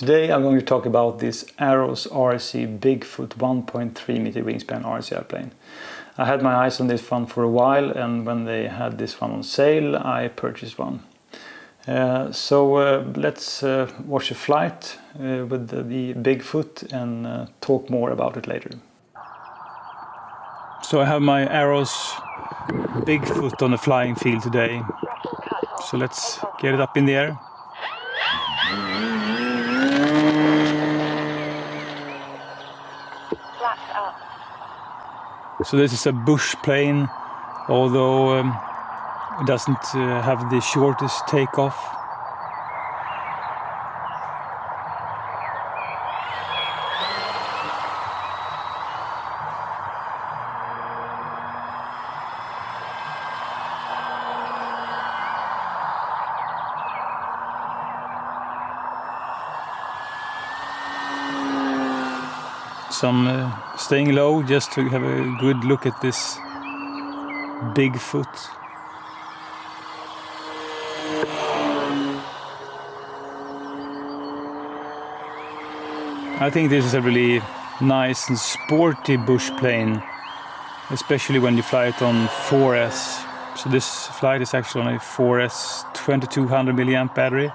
Today I'm going to talk about this Arrows RC Bigfoot 1.3 meter wingspan RC airplane. I had my eyes on this one for a while, and when they had this one on sale I purchased one. So let's watch a flight with the Bigfoot and talk more about it later. So I have my Arrows Bigfoot on the flying field today. So let's get it up in the air. So this is a bush plane, although it doesn't have the shortest takeoff. So I'm staying low just to have a good look at this Bigfoot. I think this is a really nice and sporty bush plane, especially when you fly it on 4S. So this flight is actually on a 4S 2200 milliamp battery.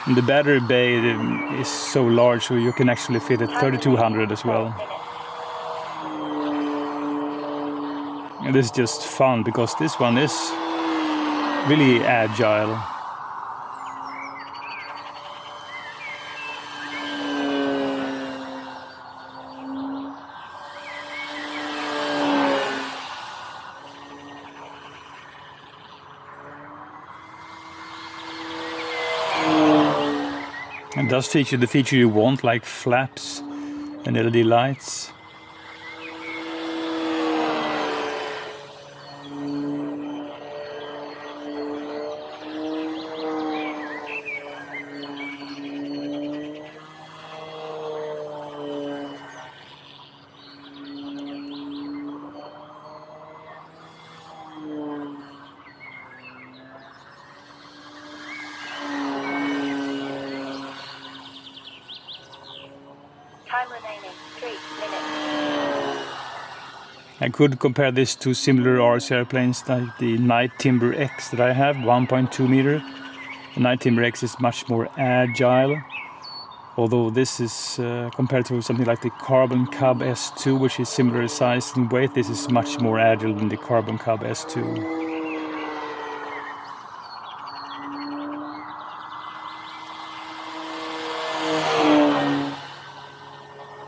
And the battery bay is so large, so you can actually fit a 3200 as well. And this is just fun because this one is really agile. It does feature the feature you want, like flaps and LED lights. Time remaining 3 minutes. I could compare this to similar RC airplanes like the Night Timber X that I have, 1.2 meter. The Night Timber X is much more agile, although this is compared to something like the Carbon Cub S2, which is similar size and weight. This is much more agile than the Carbon Cub S2.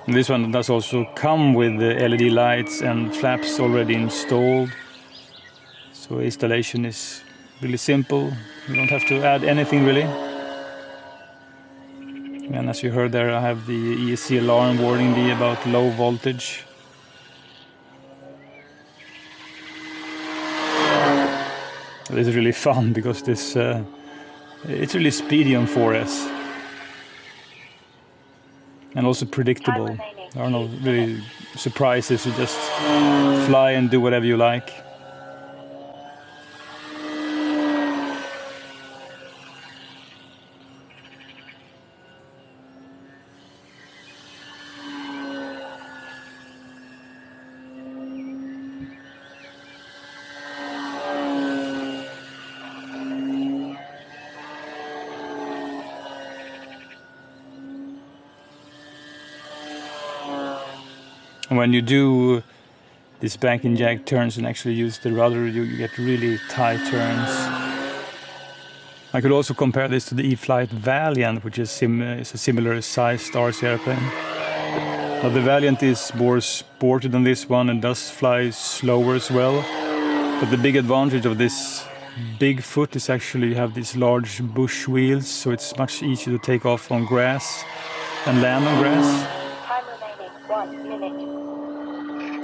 This one does also come with the LED lights and flaps already installed. So installation is really simple. You don't have to add anything really. And as you heard there, I have the ESC alarm warning me about low voltage. This is really fun because this it's really speedy on 4S. And also predictable. There are no really surprises, you just fly and do whatever you like. When you do these bank and jack turns and actually use the rudder, you get really tight turns. I could also compare this to the E-flite Valiant, which is a similar sized RC airplane. Now, the Valiant is more sporty than this one and does fly slower as well. But the big advantage of this Bigfoot is actually you have these large bush wheels, so it's much easier to take off on grass and land on grass. Time remaining 1 minute.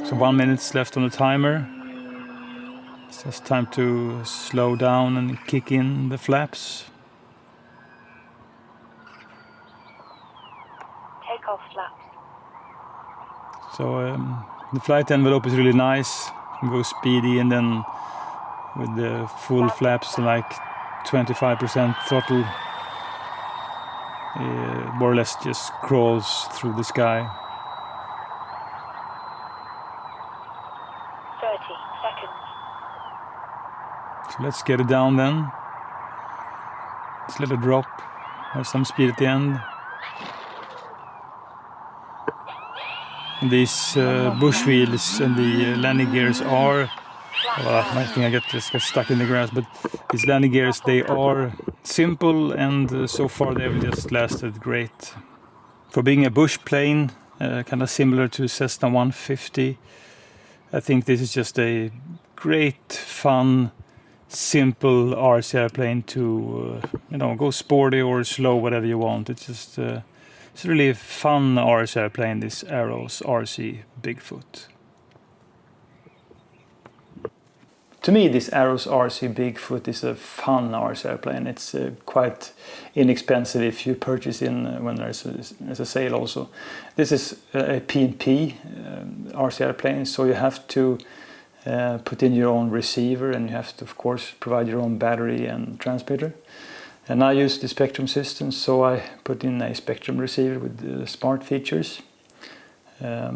So 1 minute left on the timer. It's just time to slow down and kick in the flaps. Takeoff flaps. So the flight envelope is really nice. You can go speedy, and then with the full flaps and like 25% throttle more or less just crawls through the sky. 30 seconds. So let's get it down then. Let's let it drop. Have some speed at the end. These bush wheels and the landing gears are, I think I just got stuck in the grass, but these landing gears, they are simple, and so far they've just lasted great. For being a bush plane, kind of similar to Cessna 150, I think this is just a great, fun, simple RC airplane to go sporty or slow, whatever you want. It's just it's really a fun RC airplane, this Arrows RC Bigfoot. To me, this Arrows RC Bigfoot is a fun RC airplane. It's quite inexpensive if you purchase when there's a sale also. This is a P&P RC airplane, so you have to put in your own receiver, and you have to, of course, provide your own battery and transmitter. And I use the Spektrum system, so I put in a Spektrum receiver with smart features. I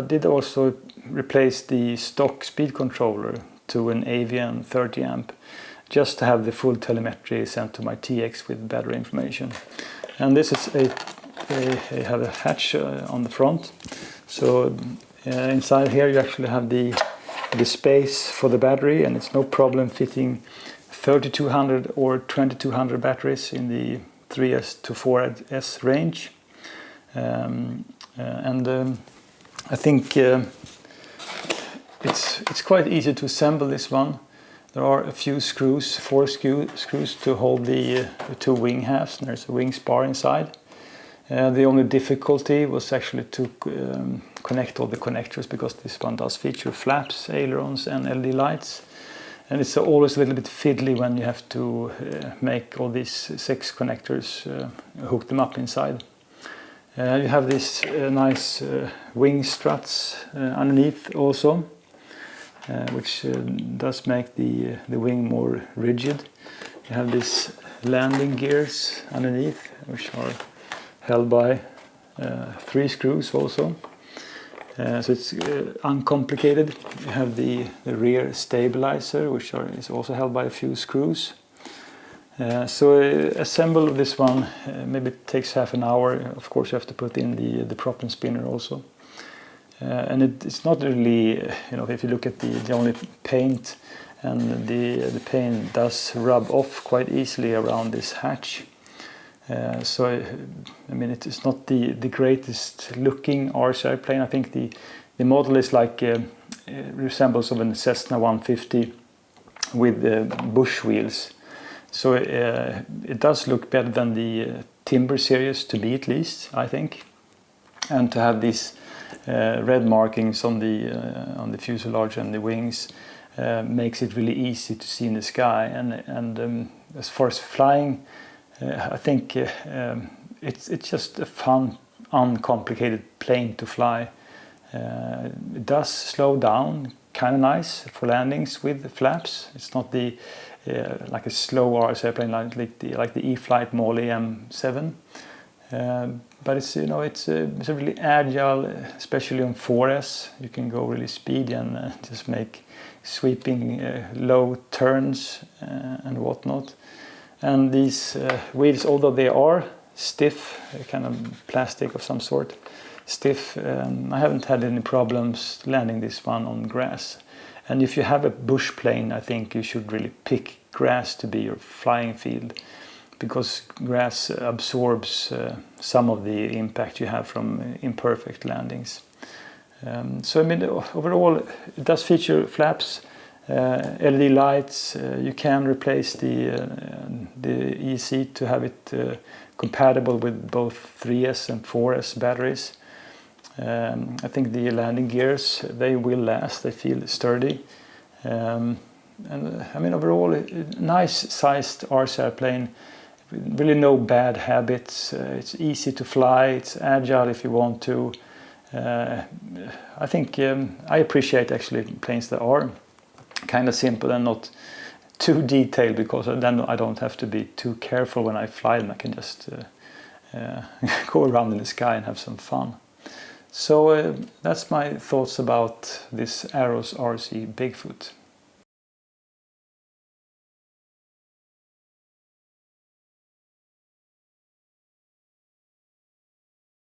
did also replace the stock speed controller to an Avian 30 amp, just to have the full telemetry sent to my TX with battery information. And this is I have a hatch on the front, so inside here you actually have the space for the battery, and it's no problem fitting 3200 or 2200 batteries in the 3S to 4S range. I think it's quite easy to assemble this one. There are a few screws, 4 screws to hold the 2 wing halves, and there's a wing spar inside. The only difficulty was actually to connect all the connectors, because this one does feature flaps, ailerons and LED lights. And it's always a little bit fiddly when you have to make all these 6 connectors, hook them up inside. You have these nice wing struts underneath also, which does make the wing more rigid. You have these landing gears underneath, which are held by 3 screws also. So it's uncomplicated. You have the rear stabilizer, which is also held by a few screws. So assemble this one, maybe it takes half an hour. Of course you have to put in the prop and spinner also. And it's not really, if you look at the only paint, and the paint does rub off quite easily around this hatch. So it is not the greatest looking RC airplane. I think the model is like resembles of a Cessna 150 with bush wheels. So it does look better than the Timber series, to me at least, I think. And to have these red markings on the fuselage and the wings makes it really easy to see in the sky. And as far as flying, I think it's just a fun, uncomplicated plane to fly. It does slow down, kind of nice for landings with the flaps. It's not the like a slow RC airplane like the E-flite Molly M7, but it's it's a really agile, especially on 4S. You can go really speedy and just make sweeping low turns and whatnot. And these wheels, although they are stiff, kind of plastic of some sort, stiff, I haven't had any problems landing this one on grass. And if you have a bush plane, I think you should really pick grass to be your flying field, because grass absorbs some of the impact you have from imperfect landings. So overall it does feature flaps, LED lights. You can replace the EC to have it compatible with both 3S and 4S batteries. I think the landing gears, they will last, they feel sturdy. And overall, a nice sized RC airplane, really no bad habits. It's easy to fly, it's agile if you want to. I think I appreciate actually planes that are kind of simple and not too detailed, because then I don't have to be too careful when I fly them. I can just go around in the sky and have some fun. So that's my thoughts about this Arrows RC Bigfoot.